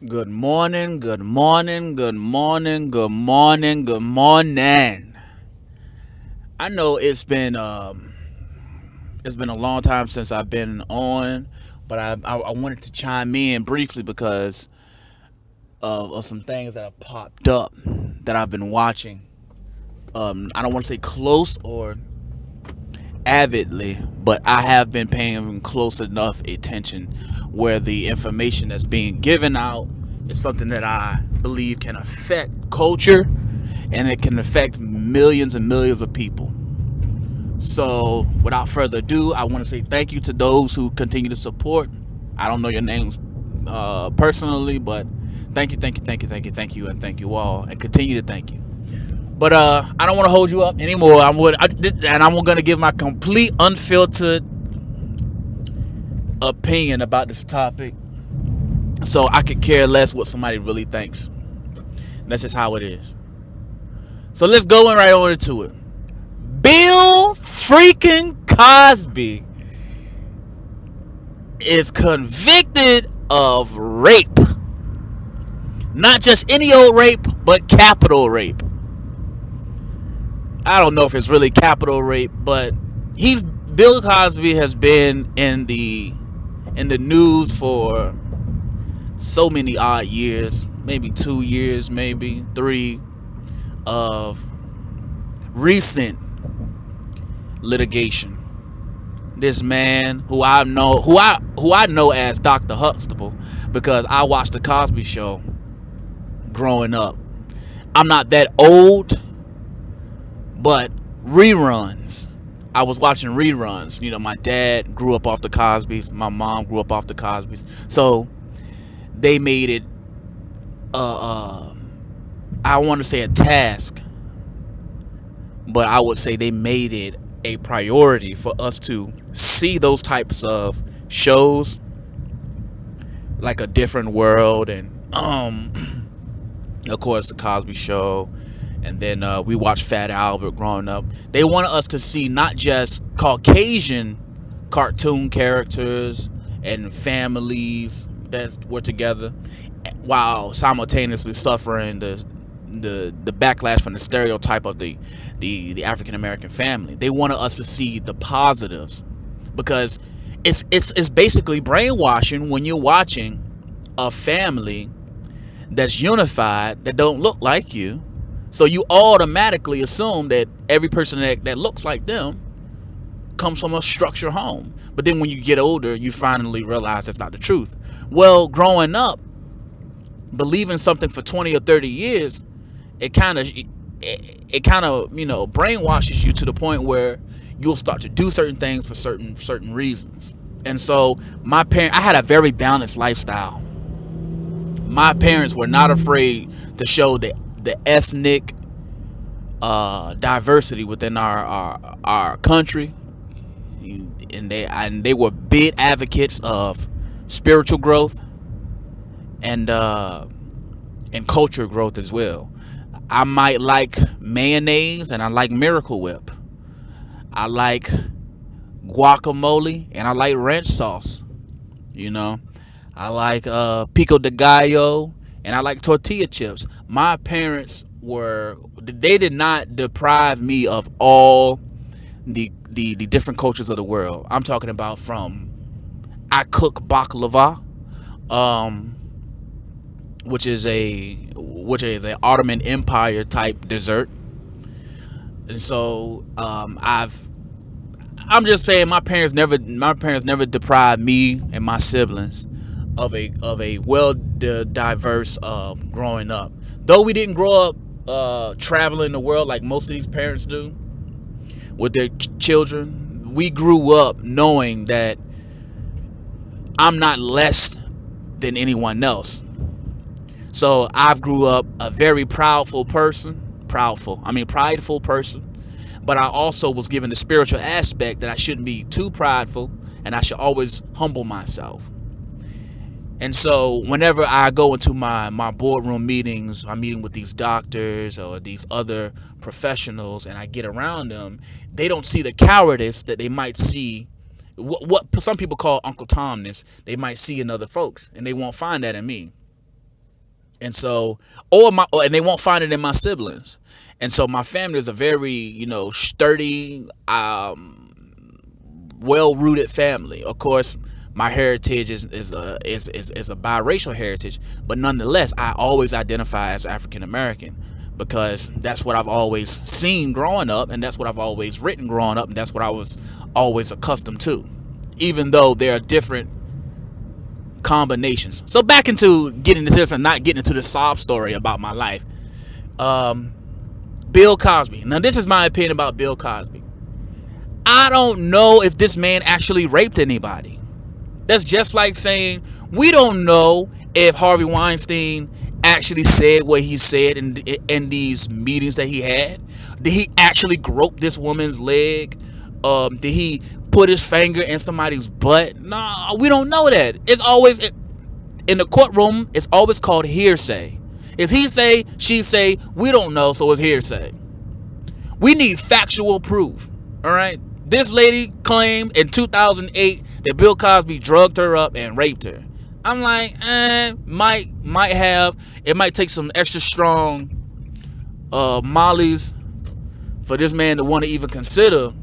Good morning, good morning, good morning, good morning, good morning. I know it's been a long time since I've been on, but I wanted to chime in briefly because of some things that have popped up that I've been watching. I don't want to say close or avidly, but I have been paying close enough attention where the information that's being given out is something that I believe can affect culture and it can affect millions and millions of people. So, without further ado, I want to say thank you to those who continue to support. I don't know your names personally, but thank you, thank you, thank you, thank you, thank you, and thank you all, and continue to thank you. But I don't want to hold you up anymore. I'm gonna give my complete unfiltered opinion about this topic, so I could care less what somebody really thinks. That's just how it is. So let's go in right on into it. Bill freaking Cosby is convicted of rape. Not just any old rape, but capital rape. I don't know if it's really capital rape, but Bill Cosby has been in the news for so many odd years, maybe 2 years, maybe three, of recent litigation. This man who I know as Dr. Huxtable because I watched the Cosby Show growing up. I'm not that old, but reruns. I was watching reruns. My dad grew up off the Cosbys. My mom grew up off the Cosbys. So they made it, I want to say a task, but I would say they made it a priority for us to see those types of shows, like A Different World, and of course the Cosby Show, and then we watched Fat Albert growing up. They wanted us to see not just Caucasian cartoon characters and families that were together, while simultaneously suffering the backlash from the stereotype of the African American family. They wanted us to see the positives, because it's basically brainwashing when you're watching a family that's unified that don't look like you. So you automatically assume that every person that looks like them comes from a structured home. But then when you get older, you finally realize that's not the truth. Well, growing up, believing something for 20 or 30 years, it kind of brainwashes you to the point where you'll start to do certain things for certain reasons. And so I had a very balanced lifestyle. My parents were not afraid to show the ethnic diversity within our country, and they were big advocates of spiritual growth and culture growth as well. I might like mayonnaise and I like Miracle Whip. I like guacamole and I like ranch sauce. I like pico de gallo and I like tortilla chips. My parents they did not deprive me of all the different cultures of the world. I'm talking about I cook baklava, which is the Ottoman Empire type dessert. And so I'm just saying my parents never deprived me and my siblings of a well diverse growing up. Though we didn't grow up traveling the world like most of these parents do with their children, we grew up knowing that I'm not less than anyone else. So I've grew up a very prideful person, but I also was given the spiritual aspect that I shouldn't be too prideful and I should always humble myself. And so whenever I go into my boardroom meetings, I'm meeting with these doctors or these other professionals, and I get around them, they don't see the cowardice that they might see, what some people call Uncle Tomness, they might see in other folks, and they won't find that in me. And so, and they won't find it in my siblings. And so my family is a very, sturdy, well-rooted family. Of course, my heritage is a biracial heritage, but nonetheless, I always identify as African American because that's what I've always seen growing up, and that's what I've always written growing up, and that's what I was always accustomed to, even though there are different combinations. So back into getting into this and not getting into the sob story about my life. Bill Cosby. Now, this is my opinion about Bill Cosby. I don't know if this man actually raped anybody. That's just like saying we don't know if Harvey Weinstein actually said what he said in these meetings that he had. Did he actually grope this woman's leg? Did he put his finger in somebody's butt? No, we don't know that. It's always in the courtroom. It's always called hearsay. If he say, she say, we don't know, so it's hearsay. We need factual proof. All right. This lady claimed in 2008 that Bill Cosby drugged her up and raped her. I'm like, might have. It might take some extra strong mollies for this man to want to even consider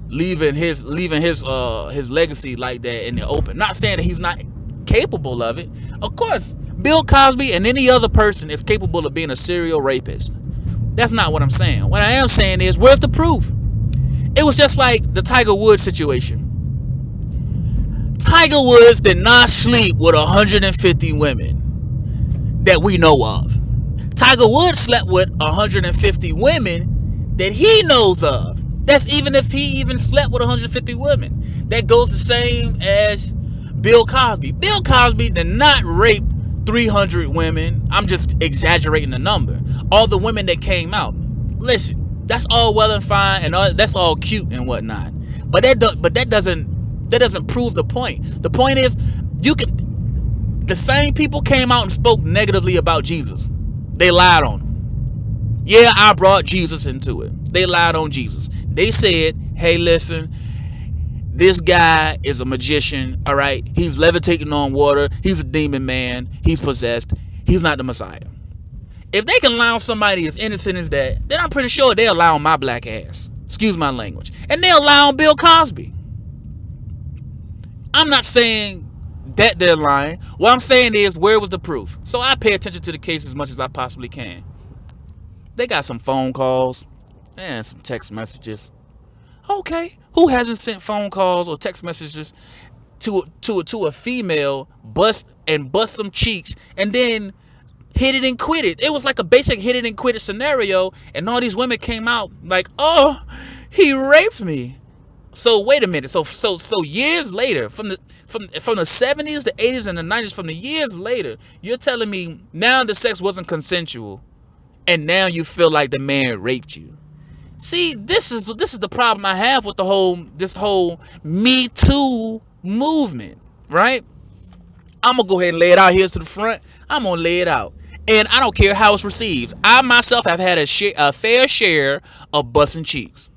leaving his legacy like that in the open. Not saying that he's not capable of it. Of course, Bill Cosby and any other person is capable of being a serial rapist. That's not what I'm saying. What I am saying is, where's the proof? It was just like the Tiger Woods situation. Tiger Woods did not sleep with 150 women that we know of. Tiger Woods slept with 150 women that he knows of. That's even if he even slept with 150 women. That goes the same as Bill Cosby. Bill Cosby did not rape 300 women. I'm just exaggerating the number. All the women that came out. Listen, that's all well and fine, and that's all cute and whatnot. But that doesn't prove the point. The point is, the same people came out and spoke negatively about Jesus. They lied on him. Yeah, I brought Jesus into it. They lied on Jesus. They said, hey, listen, this guy is a magician, all right? He's levitating on water. He's a demon man. He's possessed. He's not the Messiah. If they can allow somebody as innocent as that, then I'm pretty sure they'll allow my black ass. Excuse my language. And they'll allow Bill Cosby. I'm not saying that they're lying. What I'm saying is, where was the proof? So I pay attention to the case as much as I possibly can. They got some phone calls and some text messages. Okay, who hasn't sent phone calls or text messages to a female, bust some cheeks, and then hit it and quit it? It was like a basic hit it and quit it scenario, and all these women came out like, oh, he raped me. So wait a minute. So years later, from the 70s, the 80s, and the 90s, from the years later, you're telling me now the sex wasn't consensual, and now you feel like the man raped you. See, this is the problem I have with this whole Me Too movement, right? I'm gonna go ahead and lay it out here to the front. I'm gonna lay it out, and I don't care how it's received. I myself have had a fair share of busting cheeks.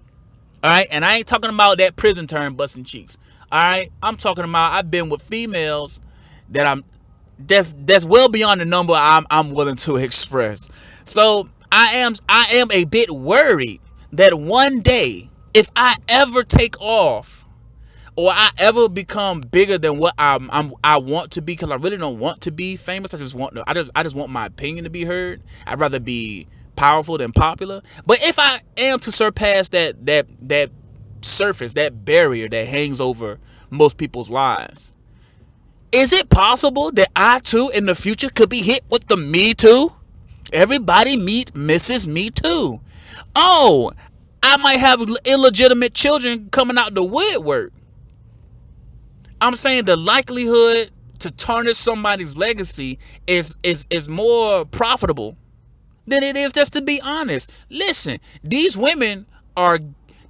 All right, and I ain't talking about that prison term busting cheeks. All right, I'm talking about I've been with females that's well beyond the number I'm willing to express. So I am a bit worried that one day, if I ever take off, or I ever become bigger than what I want to be, because I really don't want to be famous. I just want my opinion to be heard. I'd rather be powerful than popular. But if I am to surpass that surface, that barrier that hangs over most people's lives, is it possible that I too in the future could be hit with the Me Too? Everybody meet Mrs. Me Too. Oh, I might have illegitimate children coming out the woodwork. I'm saying the likelihood to tarnish somebody's legacy is more profitable than it is just to be honest. Listen, these women are,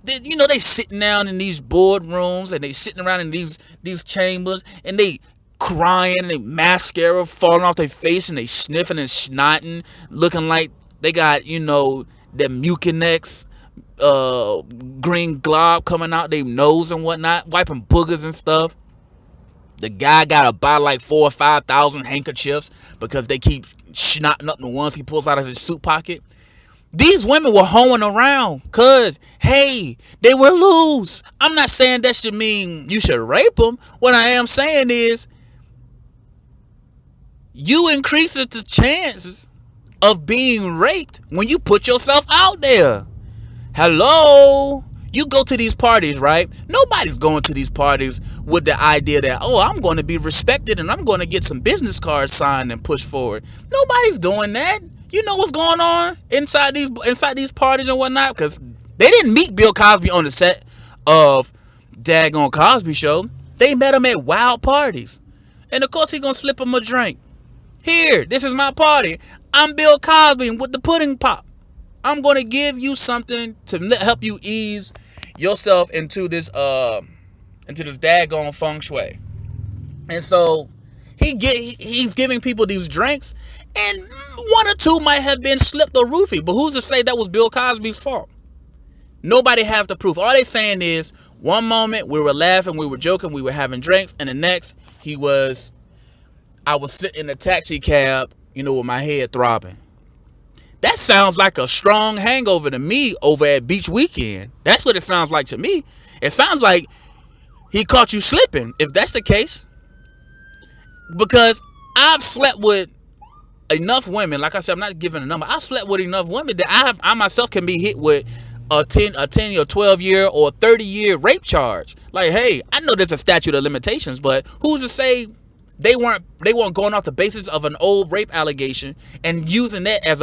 they sitting down in these boardrooms, and they sitting around in these chambers, and they crying, and they mascara falling off their face, and they sniffing and snotting, looking like they got, that Mucinex green glob coming out their nose and whatnot, wiping boogers and stuff. The guy got to buy like 4,000 or 5,000 handkerchiefs because they keep snotting up the ones he pulls out of his suit pocket. These women were hoeing around because, hey, they were loose. I'm not saying that should mean you should rape them. What I am saying is you increase the chances of being raped when you put yourself out there. Hello? You go to these parties, right? Nobody's going to these parties with the idea that, oh, I'm going to be respected and I'm going to get some business cards signed and pushed forward. Nobody's doing that. You know what's going on inside these parties and whatnot? Because they didn't meet Bill Cosby on the set of daggone Cosby Show. They met him at wild parties. And of course, he going to slip him a drink. Here, this is my party. I'm Bill Cosby with the pudding pop. I'm going to give you something to help you ease yourself into this daggone feng shui. And so he's giving people these drinks, and one or two might have been slipped or roofied, but who's to say that was Bill Cosby's fault? Nobody has the proof. All they saying is, one moment we were laughing, we were joking, we were having drinks, and the next I was sitting in a taxi cab, with my head throbbing. That sounds like a strong hangover to me over at Beach Weekend. That's what it sounds like to me. It sounds like he caught you slipping, if that's the case. Because I've slept with enough women, like I said, I'm not giving a number. I slept with enough women that I myself can be hit with a 10 or 12 year or 30-year rape charge. Like, hey, I know there's a statute of limitations, but who's to say they weren't going off the basis of an old rape allegation and using that as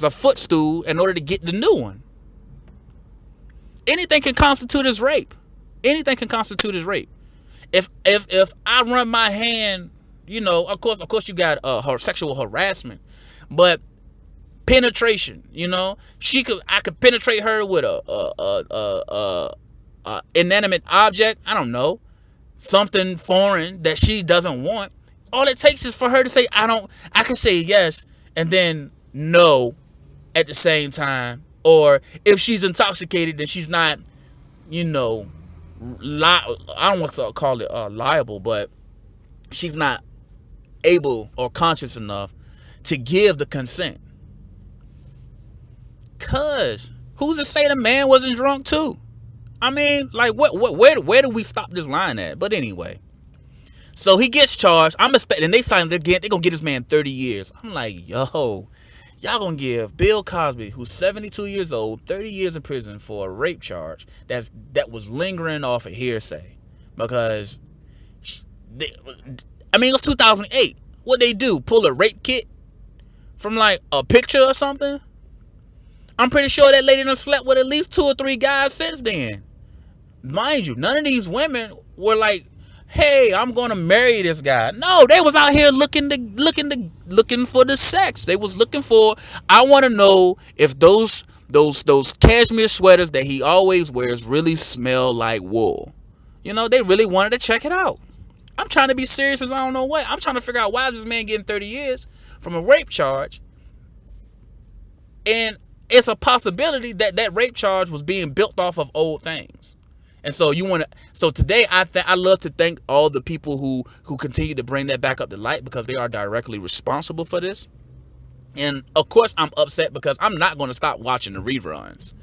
a footstool in order to get the new one? Anything can constitute as rape. Anything can constitute as rape. If I run my hand, of course you got her sexual harassment, but penetration, I could penetrate her with a inanimate object. I don't know, something foreign that she doesn't want. All it takes is for her to say, I can say yes and then no at the same time. Or if she's intoxicated, then she's not, I don't want to call it liable, but she's not able or conscious enough to give the consent. Cause who's to say the man wasn't drunk too? I mean, like, where do we stop this line at? But anyway, so he gets charged. I'm expecting they're gonna get this man 30 years. I'm like, yo, y'all gonna give Bill Cosby, who's 72 years old, 30 years in prison for a rape charge that was lingering off a hearsay. Because it was 2008. What they do? Pull a rape kit from like a picture or something? I'm pretty sure that lady done slept with at least 2 or 3 guys since then. Mind you, none of these women were like, hey, I'm gonna marry this guy. No, they was out here looking for the sex. They was looking for, I want to know if those cashmere sweaters that he always wears really smell like wool. They really wanted to check it out. I'm trying to be serious as I don't know what. I'm trying to figure out, why is this man getting 30 years from a rape charge? And it's a possibility that rape charge was being built off of old things. And so today I love to thank all the people who continue to bring that back up to light, because they are directly responsible for this. And of course I'm upset because I'm not going to stop watching the reruns.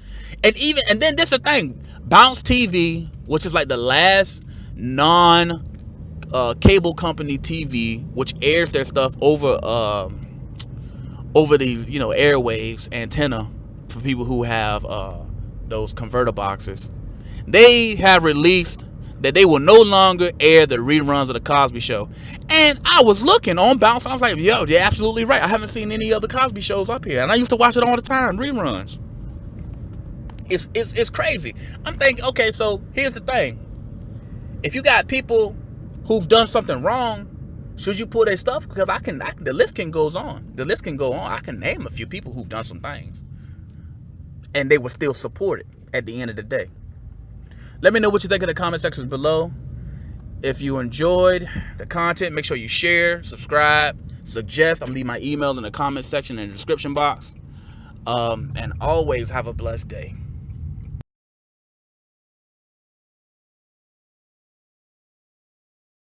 And then this is the thing, Bounce TV, which is like the last cable company TV which airs their stuff over these airwaves antenna for people who have those converter boxes. They have released that they will no longer air the reruns of the Cosby Show. And I was looking on Bounce and I was like, yo, you're absolutely right. I haven't seen any other Cosby shows up here. And I used to watch it all the time, reruns. It's crazy. I'm thinking, okay, so here's the thing. If you got people who've done something wrong, should you pull their stuff? Because the list can go on. The list can go on. I can name a few people who've done some things, and they were still supported at the end of the day. Let me know what you think in the comment sections below. If you enjoyed the content, make sure you share, subscribe, suggest. I'm leaving my email in the comment section in the description box. And always have a blessed day.